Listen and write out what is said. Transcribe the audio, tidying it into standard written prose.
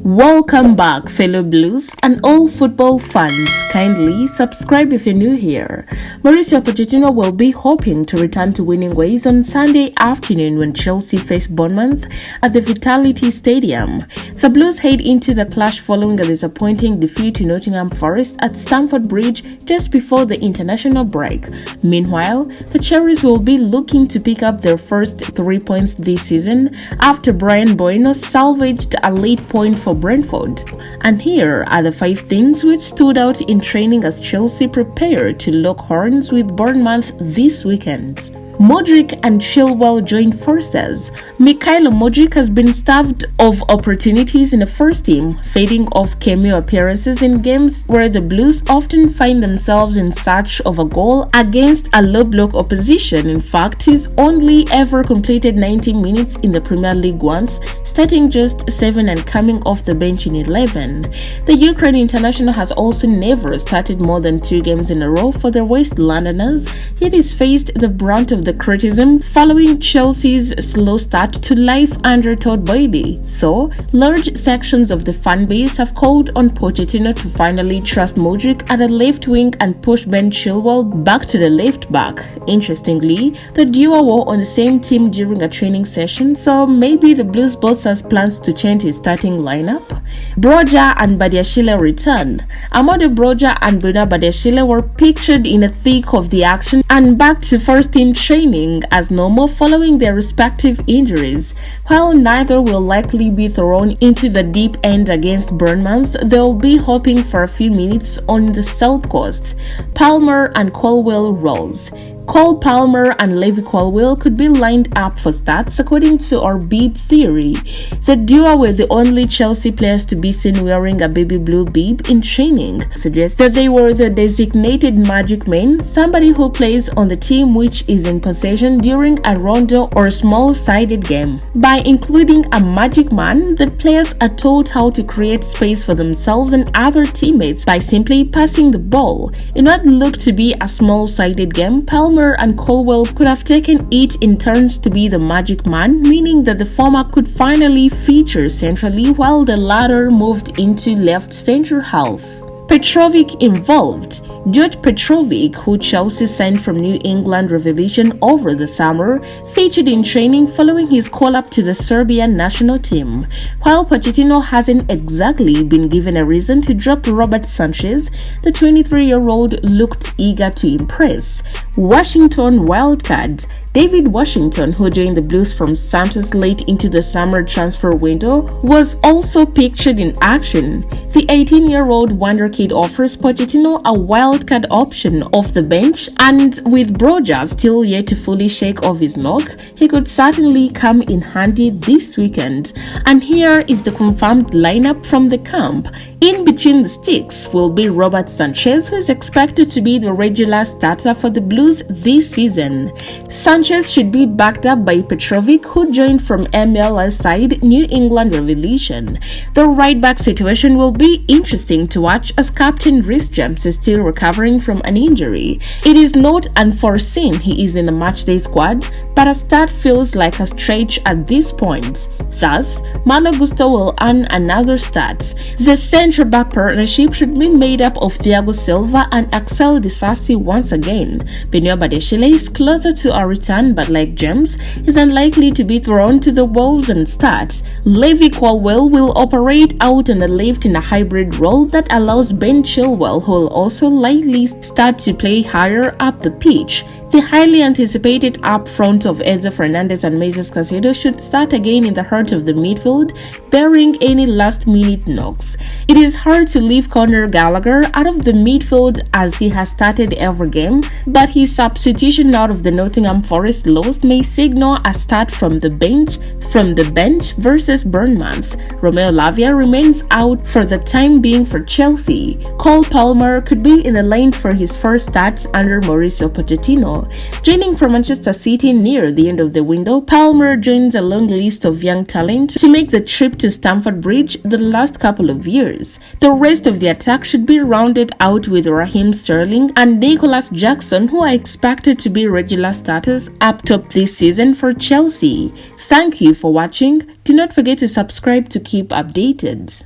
Welcome back, fellow Blues and all football fans. Kindly subscribe if you're new here. Mauricio Pochettino will be hoping to return to winning ways on Sunday afternoon when Chelsea face Bournemouth at the Vitality Stadium. The Blues head into the clash following a disappointing defeat to Nottingham Forest at Stamford Bridge just before the international break. Meanwhile, the Cherries will be looking to pick up their first 3 points this season after Brian Bueno salvaged a late point for Brentford. And here are the 5 things which stood out in training as Chelsea prepare to lock horns with Bournemouth this weekend. Modric and Chilwell joined forces. Mikhailo Modric has been starved of opportunities in the first team, fading off cameo appearances in games where the Blues often find themselves in search of a goal against a low-block opposition. In fact, he's only ever completed 90 minutes in the Premier League once, starting just 7 and coming off the bench in 11. The Ukraine international has also never started more than 2 games in a row for the West Londoners, yet he's faced the brunt of the criticism following Chelsea's slow start to life under Todd Boehly. So, large sections of the fan base have called on Pochettino to finally trust Modric at the left wing and push Ben Chilwell back to the left back. Interestingly, the duo were on the same team during a training session, so maybe the Blues boss has plans to change his starting lineup. Broja and Badiashile return. Amade Broja and Bruno Badiashile were pictured in the thick of the action and back to first team training as normal following their respective injuries. While neither will likely be thrown into the deep end against Bournemouth, they'll be hoping for a few minutes on the South Coast. Plamer and Colwill roles. Cole Palmer and Levi Colwill could be lined up for starts according to our bib theory. The duo were the only Chelsea players to be seen wearing a baby blue bib in training, suggests that they were the designated magic men, somebody who plays on the team which is in possession during a rondo or small-sided game. By including a magic man, the players are taught how to create space for themselves and other teammates by simply passing the ball. In what looked to be a small-sided game, Palmer and Colwill could have taken it in turns to be the magic man, meaning that the former could finally feature centrally while the latter moved into left center half. Petrovic involved. George Petrovic, who Chelsea signed from New England Revolution over the summer, featured in training following his call-up to the Serbian national team. While Pochettino hasn't exactly been given a reason to drop Robert Sanchez, the 23-year-old looked eager to impress. Washington wildcard. David Washington, who joined the Blues from Santos late into the summer transfer window, was also pictured in action. The 18-year-old wonder kid offers Pochettino a wildcard option off the bench, and with Broja still yet to fully shake off his knock, he could certainly come in handy this weekend. And here is the confirmed lineup from the camp. In between the sticks will be Robert Sanchez, who is expected to be the regular starter for the Blues this season. Sanchez should be backed up by Petrovic, who joined from MLS side New England Revolution. The right-back situation will be interesting to watch as Captain Rhys James is still recovering from an injury. It is not unforeseen he is in the matchday squad, but a start feels like a stretch at this point. Thus, Malo Gusto will earn another start. The centre-back partnership should be made up of Thiago Silva and Axel Disasi once again. Benoit Badiashile is closer to a return, but like James, is unlikely to be thrown to the wolves and start. Levi Colwill will operate out on the left in a hybrid role that allows Ben Chilwell, who will also likely start to play higher up the pitch. The highly anticipated up front of Enzo Fernandez and Moises Caicedo should start again in the heart of the midfield, barring any last-minute knocks. It is hard to leave Conor Gallagher out of the midfield as he has started every game, but his substitution out of the Nottingham Forest loss may signal a start from the bench versus Bournemouth. Romeo Lavia remains out for the time being for Chelsea. Cole Palmer could be in the lane for his first starts under Mauricio Pochettino. Joining from Manchester City near the end of the window, Palmer joins a long list of young talent to make the trip to Stamford Bridge the last couple of years. The rest of the attack should be rounded out with Raheem Sterling and Nicholas Jackson, who are expected to be regular starters up top this season for Chelsea. Thank you for watching. Do not forget to subscribe to keep updated.